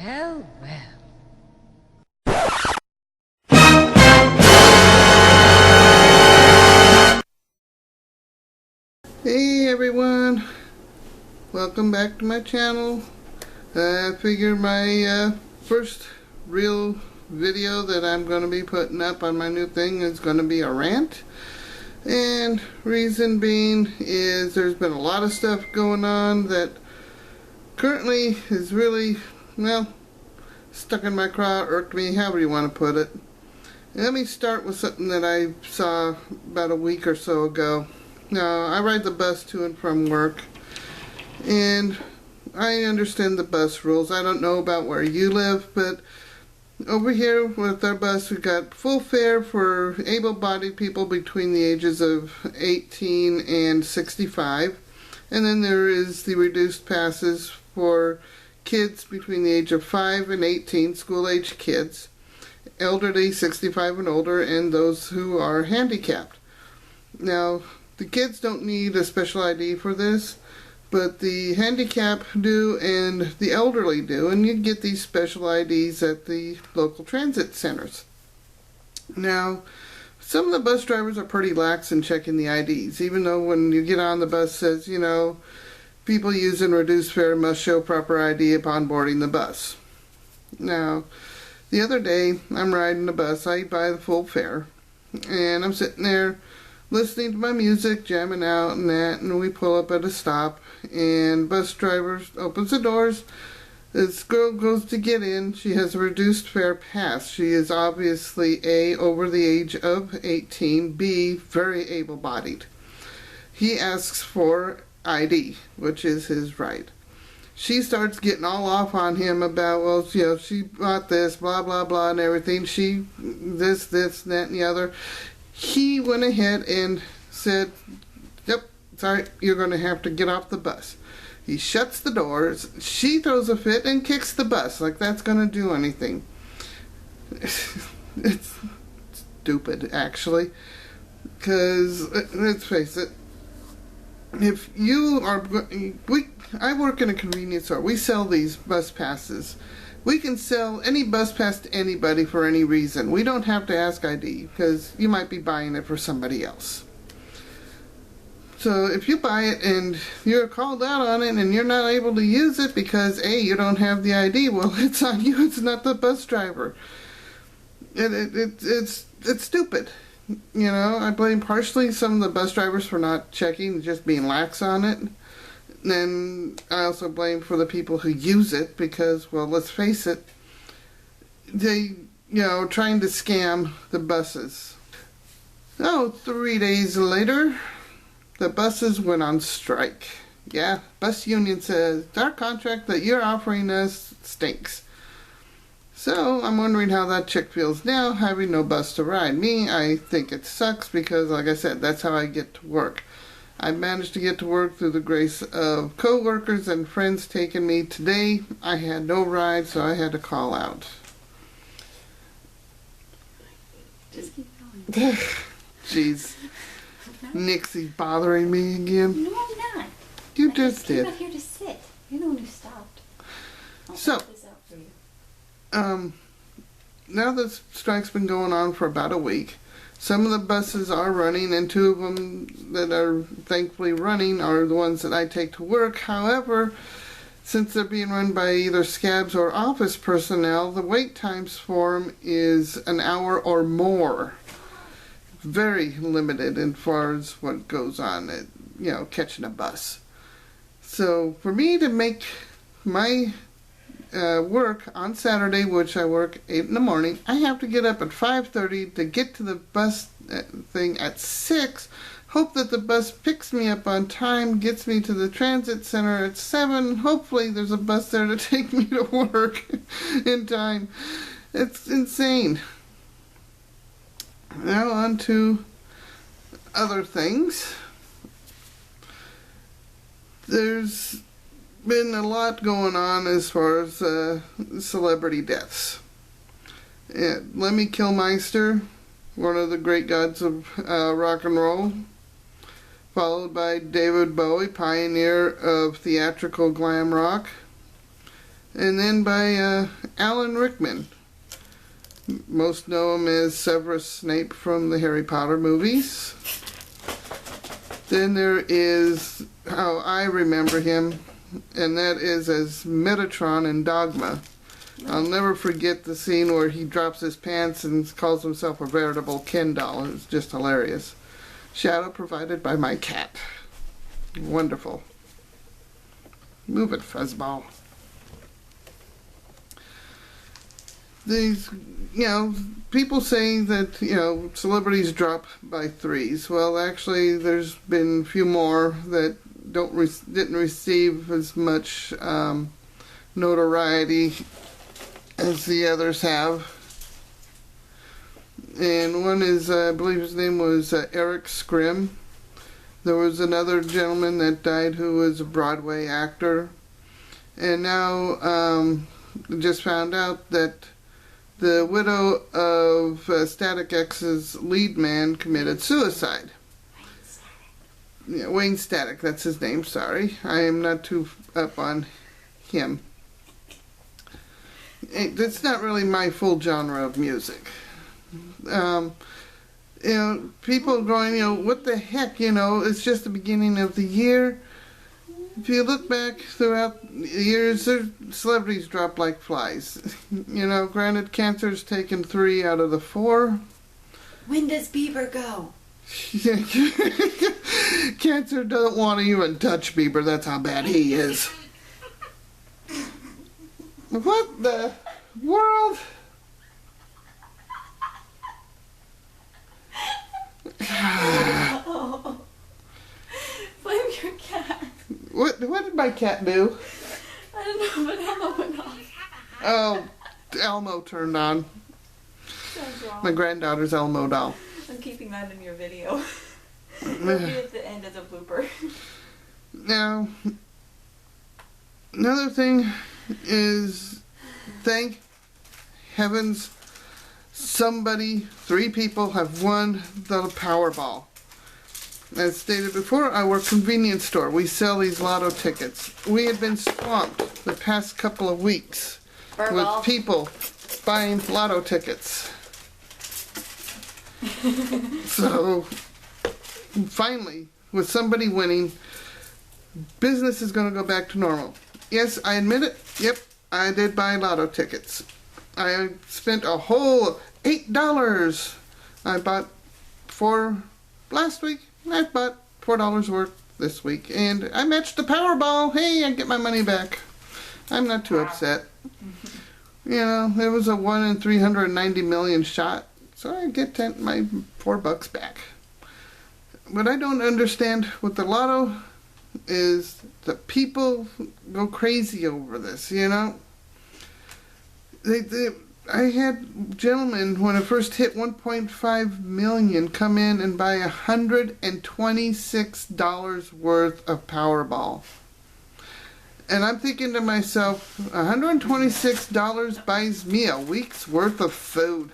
Well, well. Hey everyone, welcome back to my channel. I figured my first real video that I'm going to be putting up on my new thing is going to be a rant. And reason being is there's been a lot of stuff going on that currently is really, well, stuck in my craw, irked me, however you want to put it. Let me start with something that I saw about a week or so ago. Now, I ride the bus to and from work, and I understand the bus rules. I don't know about where you live, but over here with our bus, we've got full fare for able-bodied people between the ages of 18 and 65. And then there is the reduced passes for kids between the age of 5 and 18, school-age kids, elderly 65 and older, and those who are handicapped. Now, the kids don't need a special ID for this, but the handicapped do and the elderly do, and you get these special IDs at the local transit centers. Now, some of the bus drivers are pretty lax in checking the IDs, even though when you get on the bus it says, you know, people using reduced fare must show proper ID upon boarding the bus. Now, the other day, I'm riding the bus, I buy the full fare, and I'm sitting there listening to my music, jamming out and that, and we pull up at a stop, and bus driver opens the doors. This girl goes to get in. She has a reduced fare pass. She is obviously A, over the age of 18, B, very able-bodied. He asks for ID, which is his right. She starts getting all off on him about, well, you know, she bought this, blah, blah, blah, and everything. She, this, that, and the other. He went ahead and said, yep, sorry, you're going to have to get off the bus. He shuts the doors. She throws a fit and kicks the bus like that's going to do anything. It's stupid, actually. Because, let's face it, if you are, I work in a convenience store. We sell these bus passes. We can sell any bus pass to anybody for any reason. We don't have to ask ID because you might be buying it for somebody else. So if you buy it and you're called out on it and you're not able to use it because A, you don't have the ID, well, it's on you. It's not the bus driver. It's stupid. You know, I blame partially some of the bus drivers for not checking, just being lax on it. And I also blame for the people who use it because, well, let's face it, they, you know, trying to scam the buses. Oh, 3 days later, the buses went on strike. Yeah, bus union says, our contract that you're offering us stinks. So, I'm wondering how that chick feels now, having no bus to ride. Me, I think it sucks because, like I said, that's how I get to work. I managed to get to work through the grace of co-workers and friends taking me. Today, I had no ride, so I had to call out. Just keep going. Jeez. Nixie's bothering me again. No, I'm not. You just did. I'm not here to sit. You're the one who stopped. I'll So, put this out for you. now this strike's been going on for about a week. Some of the buses are running, and two of them that are thankfully running are the ones that I take to work. However, since they're being run by either scabs or office personnel, the wait times for them is an hour or more. Very limited as far as what goes on at, you know, catching a bus. So for me to make my work on Saturday, which I work 8 in the morning, I have to get up at 5:30 to get to the bus thing at 6, hope that the bus picks me up on time, gets me to the transit center at 7, hopefully there's a bus there to take me to work in time. It's insane. Now on to other things. There's been a lot going on as far as celebrity deaths. Lemmy Kilmister, one of the great gods of rock and roll, followed by David Bowie, pioneer of theatrical glam rock, And then by Alan Rickman. Most know him as Severus Snape from the Harry Potter movies. Then there is how I remember him, and that is as Metatron in Dogma. I'll never forget the scene where he drops his pants and calls himself a veritable Ken doll. It's just hilarious. Shadow provided by my cat. Wonderful. Move it, fuzzball. These, people say that, celebrities drop by threes. Well, actually, there's been a few more that didn't receive as much notoriety as the others have. And one is, I believe his name was Eric Scrim. There was another gentleman that died who was a Broadway actor. And now, just found out that the widow of Static X's lead man committed suicide. Wayne Static, that's his name, sorry. I am not too up on him. That's not really my full genre of music. People going, what the heck, it's just the beginning of the year. If you look back throughout the years, celebrities drop like flies. Granted, cancer's taken 3 out of the 4. When does Bieber go? Cancer doesn't want to even touch Bieber. That's how bad he is. What the world? Oh. Blame your cat. What did my cat do? I don't know, but Elmo went off. Oh, Elmo turned on. Sounds wrong. My granddaughter's Elmo doll. I'm keeping that in your video. It'll be at the end as a blooper. Now, another thing is, thank heavens, 3 people have won the Powerball. As stated before, I work convenience store. We sell these lotto tickets. We had been swamped the past couple of weeks with people buying lotto tickets. So, finally, with somebody winning, business is going to go back to normal. Yes, I admit it. Yep, I did buy lotto tickets. I spent a whole $8. I bought 4 last week. I bought $4 worth this week. And I matched the Powerball. Hey, I get my money back. I'm not too upset. It was a 1 in 390 million shot. So I get my $4 back. What I don't understand with the lotto is that people go crazy over this, I had gentlemen, when it first hit 1.5 million, come in and buy $126 worth of Powerball. And I'm thinking to myself, $126 buys me a week's worth of food.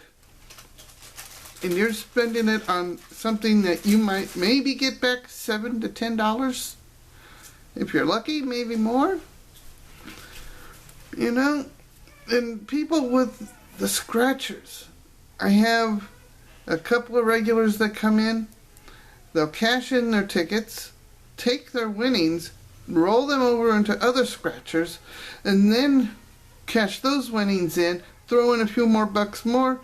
And you're spending it on something that you might maybe get back $7 to $10. If you're lucky, maybe more. And people with the scratchers. I have a couple of regulars that come in. They'll cash in their tickets, take their winnings, roll them over into other scratchers, and then cash those winnings in, throw in a few more bucks more.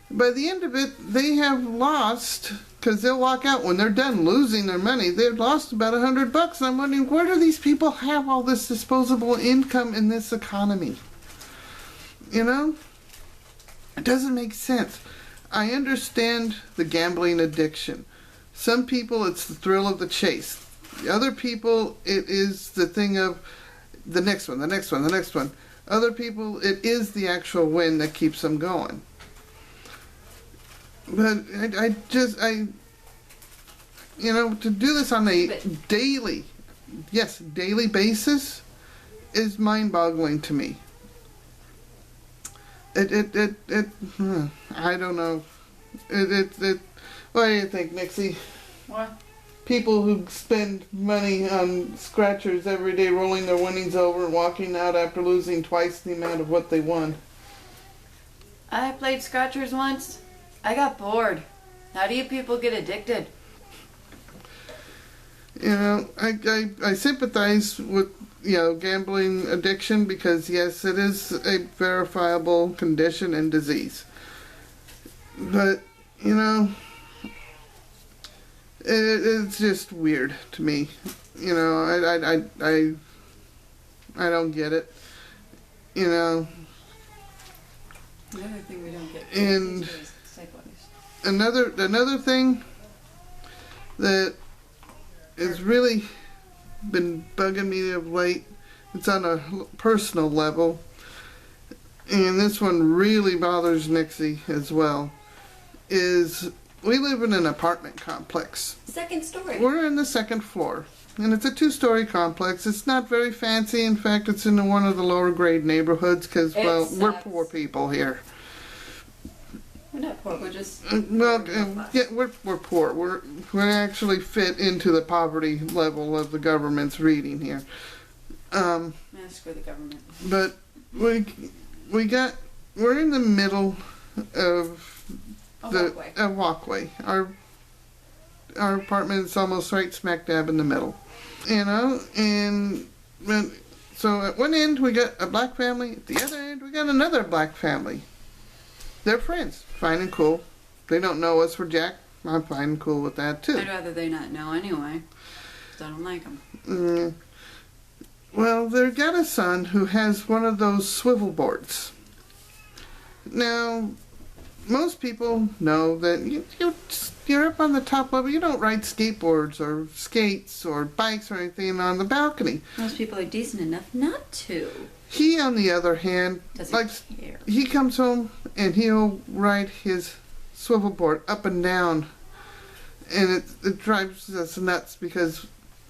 By the end of it, they have lost, because they'll walk out when they're done losing their money, they've lost about $100. And I'm wondering, where do these people have all this disposable income in this economy? It doesn't make sense. I understand the gambling addiction. Some people, it's the thrill of the chase. Other people, it is the thing of the next one, the next one, the next one. Other people, it is the actual win that keeps them going. But to do this on a daily basis is mind-boggling to me. I don't know. What do you think, Nixie? What? people who spend money on scratchers every day, rolling their winnings over and walking out after losing twice the amount of what they won. I played scratchers once. I got bored. How do you people get addicted? You know, I sympathize with, you know, gambling addiction because, yes, it is a verifiable condition and disease. But, you know, it's just weird to me. You know, I don't get it. You know. Another thing we don't get. And another thing that has really been bugging me of late, it's on a personal level, and this one really bothers Nixie as well, is we live in an apartment complex. Second story. We're in the second floor, and it's a 2-story complex. It's not very fancy. In fact, it's in one of the lower grade neighborhoods because, well, we're poor people here. We're not poor, we're just... yeah, we're poor. We actually fit into the poverty level of the government's reading here. Screw the government. But we're in the middle of a walkway. Our apartment is almost right smack dab in the middle. You know, and so at one end we got a black family, at the other end we got another black family. They're friends, fine and cool. They don't know us for jack. I'm fine and cool with that too. I'd rather they not know anyway, because I don't like them. Well, they've got a son who has one of those swivel boards. Now, most people know that you're up on the top level. You don't ride skateboards or skates or bikes or anything on the balcony. Most people are decent enough not to. He, on the other hand, he comes home and he'll ride his swivel board up and down, and it drives us nuts because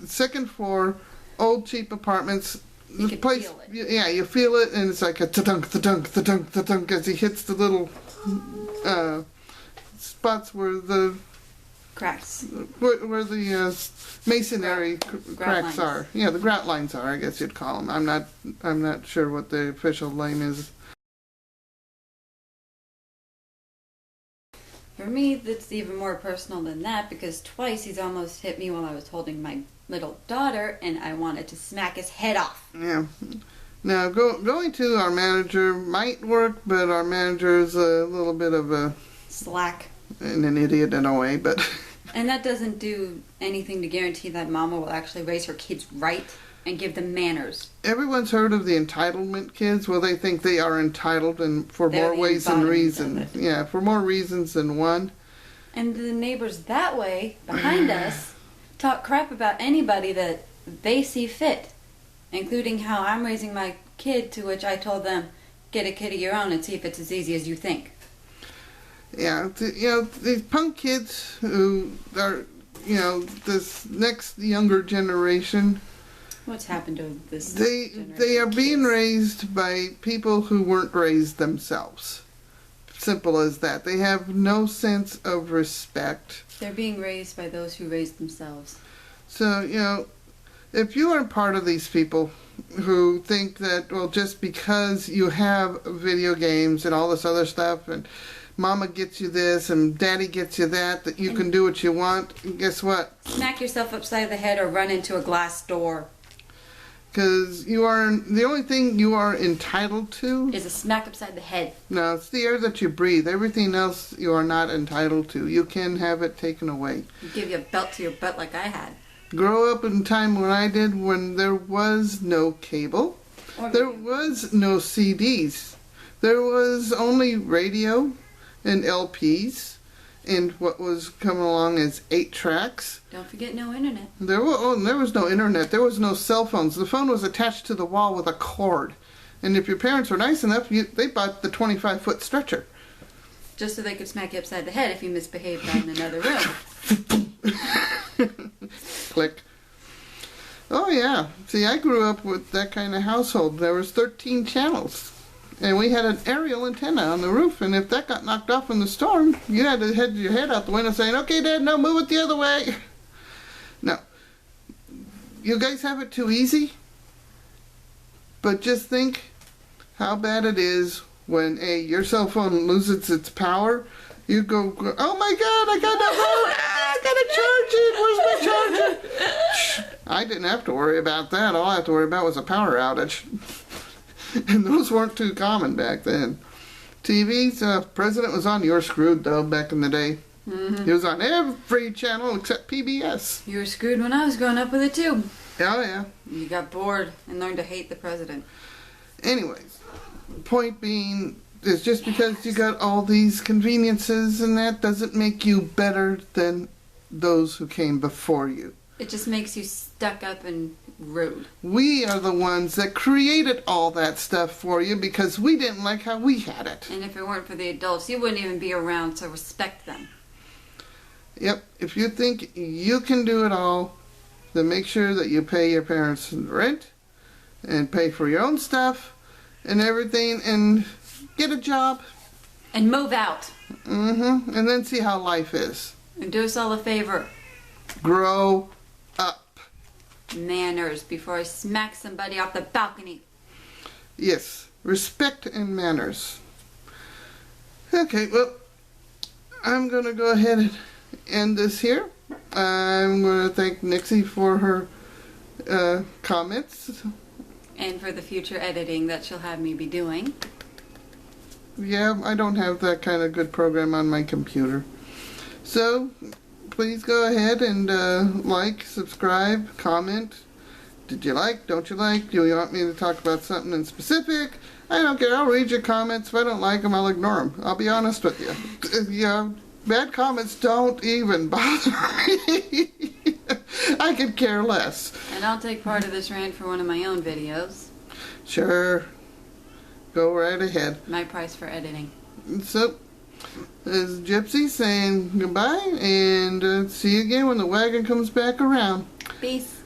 second floor, old cheap apartments. You can feel it. Yeah, you feel it, and it's like a ta-dunk, ta-dunk, ta-dunk, ta-dunk as he hits the little spots where the cracks, where the masonry cracks are. Yeah, the grout lines are, I guess you'd call them. I'm not sure what the official name is. For me, that's even more personal than that, because twice he's almost hit me while I was holding my little daughter, and I wanted to smack his head off. Yeah. Now, going to our manager might work, but our manager is a little bit of a... slack. And an idiot in a way, but... And that doesn't do anything to guarantee that mama will actually raise her kids right and give them manners. Everyone's heard of the entitlement kids. Well, they think they are entitled and for more ways than reasons. Yeah, for more reasons than one. And the neighbors that way, behind us, talk crap about anybody that they see fit, including how I'm raising my kid, to which I told them, get a kid of your own and see if it's as easy as you think. Yeah, you know, these punk kids who are, you know, this next younger generation. What's happened to this generation? They are being raised by people who weren't raised themselves. Simple as that. They have no sense of respect. They're being raised by those who raised themselves. So, you know, if you are part of these people who think that, well, just because you have video games and all this other stuff, and Mama gets you this and Daddy gets you that you can do what you want, and guess what? Smack yourself upside the head or run into a glass door. Because the only thing you are entitled to is a smack upside the head. No, it's the air that you breathe. Everything else you are not entitled to. You can have it taken away. You give you a belt to your butt like I had. Grow up in time when I did, when there was no cable. There was no CDs. There was only radio and LPs and what was coming along as 8-tracks. Don't forget no internet. There was no internet. There was no cell phones. The phone was attached to the wall with a cord. And if your parents were nice enough, they bought the 25-foot stretcher. Just so they could smack you upside the head if you misbehaved out in another room. Click. Oh yeah. See, I grew up with that kind of household. There was 13 channels. And we had an aerial antenna on the roof, and if that got knocked off in the storm, you had to head your head out the window saying, okay, Dad, no, move it the other way. No. You guys have it too easy. But just think how bad it is when your cell phone loses its power. You go, oh my God, I got no phone. I gotta charge it. Where's my charger? I didn't have to worry about that. All I had to worry about was a power outage. And those weren't too common back then. TVs, President was on. You were screwed though back in the day. He was on every channel except PBS. You were screwed when I was growing up with it too. Oh yeah. You got bored and learned to hate the president. Anyways, point being is just because you got all these conveniences and that doesn't make you better than those who came before you. It just makes you stuck up and rude. We are the ones that created all that stuff for you because we didn't like how we had it. And if it weren't for the adults, you wouldn't even be around, so respect them. Yep, if you think you can do it all, then make sure that you pay your parents rent and pay for your own stuff and everything and get a job. And move out. And then see how life is. And do us all a favor. Grow up. Manners before I smack somebody off the balcony. Yes, respect and manners. Okay, well, I'm going to go ahead and end this here. I'm going to thank Nixie for her comments. And for the future editing that she'll have me be doing. Yeah, I don't have that kind of good program on my computer. So, please go ahead and like, subscribe, comment. Did you like? Don't you like? Do you want me to talk about something in specific? I don't care. I'll read your comments. If I don't like them, I'll ignore them. I'll be honest with you. Yeah, bad comments don't even bother me. I could care less. And I'll take part of this rant for one of my own videos. Sure. Go right ahead. My price for editing. So, this is Gypsy saying goodbye and see you again when the wagon comes back around. Peace.